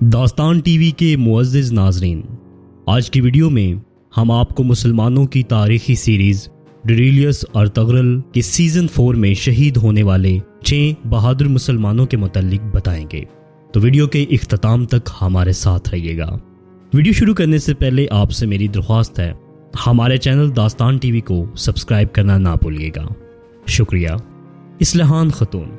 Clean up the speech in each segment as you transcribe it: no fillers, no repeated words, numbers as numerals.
दास्तान टीवी के मुअज़्ज़िज़ नाज़रीन, आज की वीडियो में हम आपको मुसलमानों की तारीखी सीरीज़ डिरीलियस अर्तगरल के सीज़न 4 में शहीद होने वाले 6 बहादुर मुसलमानों के मुताल्लिक बताएंगे। तो वीडियो के इख्तिताम तक हमारे साथ रहिएगा। वीडियो शुरू करने से पहले आपसे मेरी दरख्वास्त है, हमारे चैनल दास्तान टीवी को सब्सक्राइब करना ना भूलिएगा। शुक्रिया। इस्लहान खतून।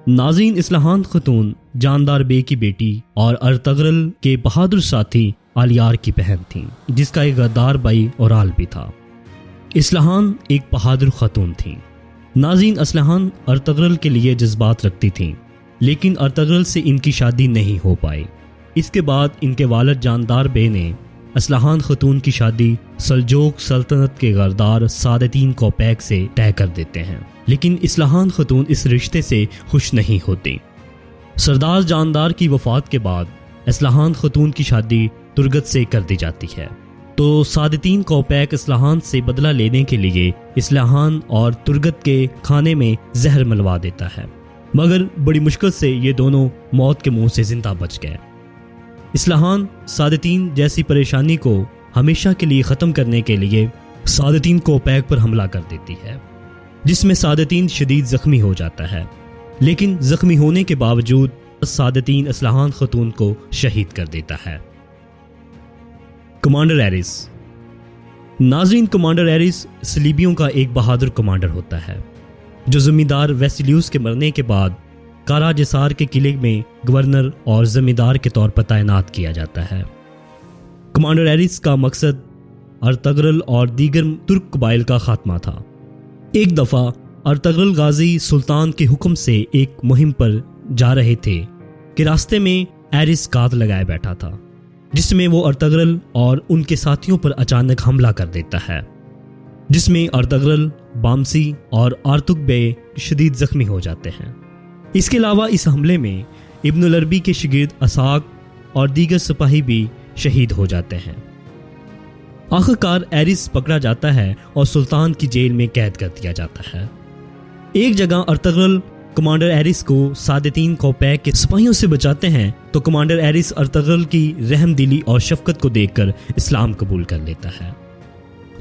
नाज़रीन, इस्लहान खतून जानदार बे की बेटी और अर्तगरल के बहादुर साथी आलियार की बहन थीं, जिसका एक गद्दार भाई औराल भी था। इस्लहान एक बहादुर खतून थीं। नाज़रीन, इस्लहान अर्तगरल के लिए जज्बात रखती थीं, लेकिन अर्तगरल से इनकी शादी नहीं हो पाई। इसके बाद इनके वालिद जानदार बे ने इस्लहान खतून की शादी सल्जोक सल्तनत के गरदार सादतीन कोपैक से तय कर देते हैं, लेकिन इस्लहान खतून इस रिश्ते से खुश नहीं होती। सरदार जानदार की वफात के बाद इस्लहान खतून की शादी तुर्गत से कर दी जाती है, तो सादतीन कोपैक इस्लहान से बदला लेने के लिए इस्लहान और तुर्गत के खाने में जहर मलवा देता है, मगर बड़ी मुश्किल से ये दोनों मौत के मुंह से जिंदा बच गए। इस्लहान सादतीन जैसी परेशानी को हमेशा के लिए ख़त्म करने के लिए सादतीन कोपैक पर हमला कर देती है, जिसमें सादतीन शदीद ज़ख्मी हो जाता है, लेकिन ज़ख्मी होने के बावजूद सादतीन इस्लहान खतून को शहीद कर देता है। Commander Aris. नाज़रीन, कमांडर एरिस सलीबियों का एक बहादुर कमांडर होता है, जो ज़मींदार वेसिलियस के मरने के बाद कारा जसार के किले में गवर्नर और ज़मींदार के तौर पर तैनात किया जाता है। कमांडर एरिस का मकसद अर्तगरल और दीगर तुर्क कबाइल का खात्मा था। एक दफ़ा अर्तगरल गाजी सुल्तान के हुक्म से एक मुहिम पर जा रहे थे कि रास्ते में एरिस घात लगाए बैठा था, जिसमें वो अर्तगरल और उनके साथियों पर अचानक हमला कर देता है, जिसमें अर्तगरल, बामसी और आर्तुक बे शदीद जख्मी हो जाते हैं। इसके अलावा इस हमले में इब्नुल अरबी के शागिर्द असाक और दीगर सिपाही भी शहीद हो जाते हैं। आखिरकार एरिस पकड़ा जाता है और सुल्तान की जेल में कैद कर दिया जाता है। एक जगह अर्तगरल कमांडर एरिस को सादतीन कोपैक के सिपाहियों से बचाते हैं, तो कमांडर एरिस अर्तगरल की रहमदिली और शफकत को देखकर इस्लाम कबूल कर लेता है।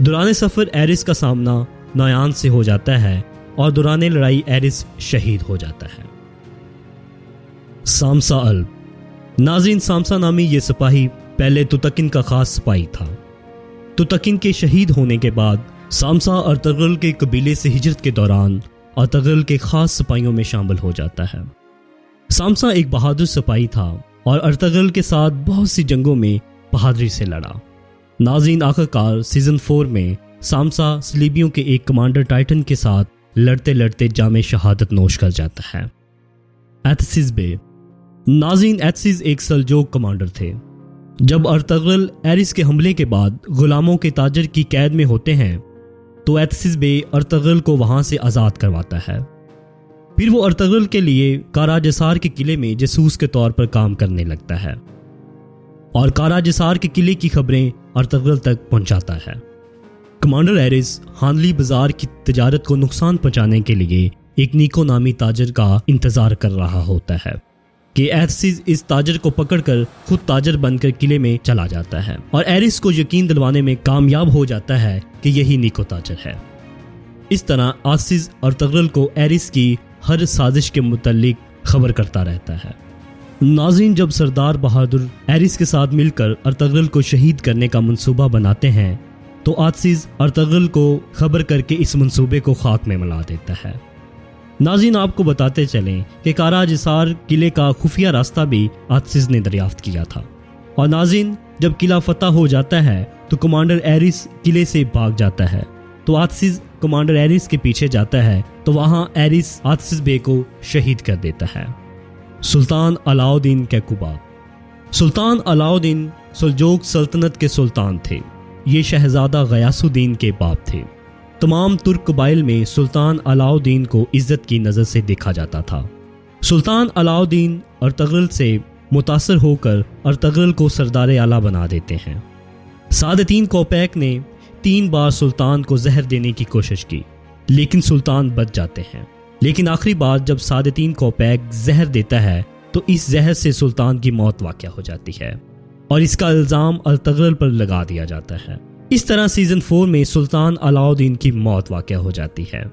दौरान सफ़र एरिस का सामना नायान से हो जाता है और दौरान लड़ाई एरिस शहीद हो जाता है। सामसा अल्ब। नाज़रीन, सामसा नामी ये सिपाही पहले तुतकिन का खास सिपाही था। तुतकिन के शहीद होने के बाद सामसा अर्तगरल के कबीले से हिजरत के दौरान अर्तगरल के खास सिपाहियों में शामिल हो जाता है। सामसा एक बहादुर सिपाही था और अर्तगरल के साथ बहुत सी जंगों में बहादुरी से लड़ा। नाज़रीन, आखिरकार सीजन 4 में सामसा सलीबियों के एक कमांडर टाइटन के साथ लड़ते लड़ते जामे शहादत नोश कर जाता है। एथसिस बे। नाज़रीन, एथसिस एक सल्जोक कमांडर थे। जब अर्तगरल एरिस के हमले के बाद गुलामों के ताजर की कैद में होते हैं, तो एथसिस बे अर्तगरल को वहां से आज़ाद करवाता है। फिर वो अर्तगरल के लिए कारा जसार के किले में जासूस के तौर पर काम करने लगता है और कारा जसार के किले की खबरें अर्तगरल तक पहुंचाता है। कमांडर एरिस हानली बाजार की तजारत को नुकसान पहुंचाने के लिए एक नीको नामी ताजर का इंतजार कर रहा होता है कि एथसिस इस ताजर को पकड़कर खुद ताजर बनकर किले में चला जाता है और एरिस को यकीन दिलवाने में कामयाब हो जाता है कि यही नीको ताजर है। इस तरह एथसिस अर्तगरल को एरिस की हर साजिश के मुतालिक खबर करता रहता है। नाज़रीन, जब सरदार बहादुर एरिस के साथ मिलकर अर्तगरल को शहीद करने का मंसूबा बनाते हैं, तो एथसिस अर्तगरल को खबर करके इस मंसूबे को खाक में मिला देता है। नाज़रीन, आपको बताते चलें कि कारा जसार किले का खुफिया रास्ता भी एथसिस ने दरियाफ्त किया था। और नाज़रीन, जब किला फतह हो जाता है तो कमांडर एरिस किले से भाग जाता है, तो एथसिस कमांडर एरिस के पीछे जाता है, तो वहां एरिस एथसिस बे को शहीद कर देता है। सुल्तान अलाउद्दीन कैकुबात। सुल्तान अलाउद्दीन सल्जोक सल्तनत के सुल्तान थे। ये शहजादा गयासुद्दीन के बाप थे। तमाम तुर्क कबाइल में सुल्तान अलाउद्दीन को इज्जत की नज़र से देखा जाता था। सुल्तान अलाउद्दीन अर्तगरल से मुतासर होकर अर्तगरल को सरदार आला बना देते हैं। सादतीन कोपैक ने 3 बार सुल्तान को जहर देने की कोशिश की, लेकिन सुल्तान बच जाते हैं। लेकिन आखिरी बार जब सादतीन कोपैक जहर देता है تو اس زہر سے سلطان کی موت واقع ہو جاتی ہے اور اس کا الزام ارطغرل پر لگا دیا جاتا ہے۔ اس طرح سیزن 4 میں سلطان علاؤدین کی موت واقع ہو جاتی ہے۔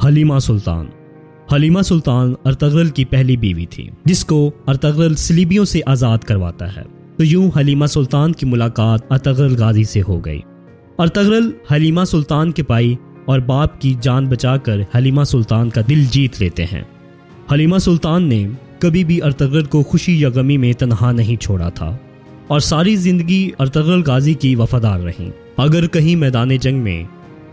حلیمہ سلطان ارطغرل کی پہلی بیوی تھی جس کو ارطغرل صلیبیوں سے آزاد کرواتا ہے، تو یوں حلیمہ سلطان کی ملاقات ارطغرل غازی سے ہو گئی۔ ارطغرل حلیمہ سلطان کے بھائی اور باپ کی جان بچا کر حلیمہ سلطان کا دل جیت لیتے ہیں۔ حلیمہ سلطان نے کبھی بھی ارطغرل کو خوشی یا غمی میں تنہا نہیں چھوڑا تھا اور ساری زندگی ارطغرل غازی کی وفادار رہیں۔ اگر کہیں میدان جنگ میں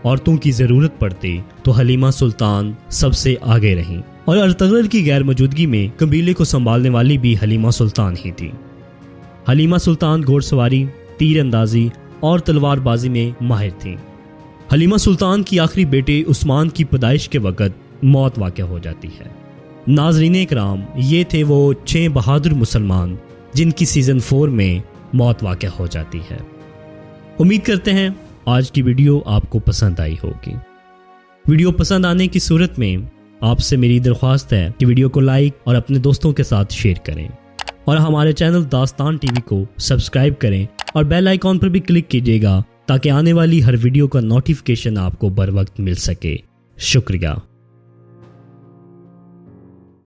عورتوں کی ضرورت پڑتی تو حلیمہ سلطان سب سے آگے رہیں، اور ارطغرل کی غیر موجودگی میں قبیلے کو سنبھالنے والی بھی حلیمہ سلطان ہی تھی۔ حلیمہ سلطان گھوڑ سواری، تیر اندازی اور تلوار بازی میں ماہر تھیں۔ حلیمہ سلطان کی آخری بیٹے عثمان کی پیدائش کے وقت موت واقع ہو جاتی ہے۔ ناظرین اکرام، یہ تھے وہ 6 بہادر مسلمان جن کی سیزن 4 میں موت واقع ہو جاتی ہے۔ امید کرتے ہیں آج کی ویڈیو آپ کو پسند آئی ہوگی۔ ویڈیو پسند آنے کی صورت میں آپ سے میری درخواست ہے کہ ویڈیو کو لائک اور اپنے دوستوں کے ساتھ شیئر کریں، اور ہمارے چینل داستان ٹی وی کو سبسکرائب کریں اور بیل آئیکن پر بھی کلک کیجیے گا تاکہ آنے والی ہر ویڈیو کا نوٹیفیکیشن آپ کو بر وقت مل سکے۔ شکریہ۔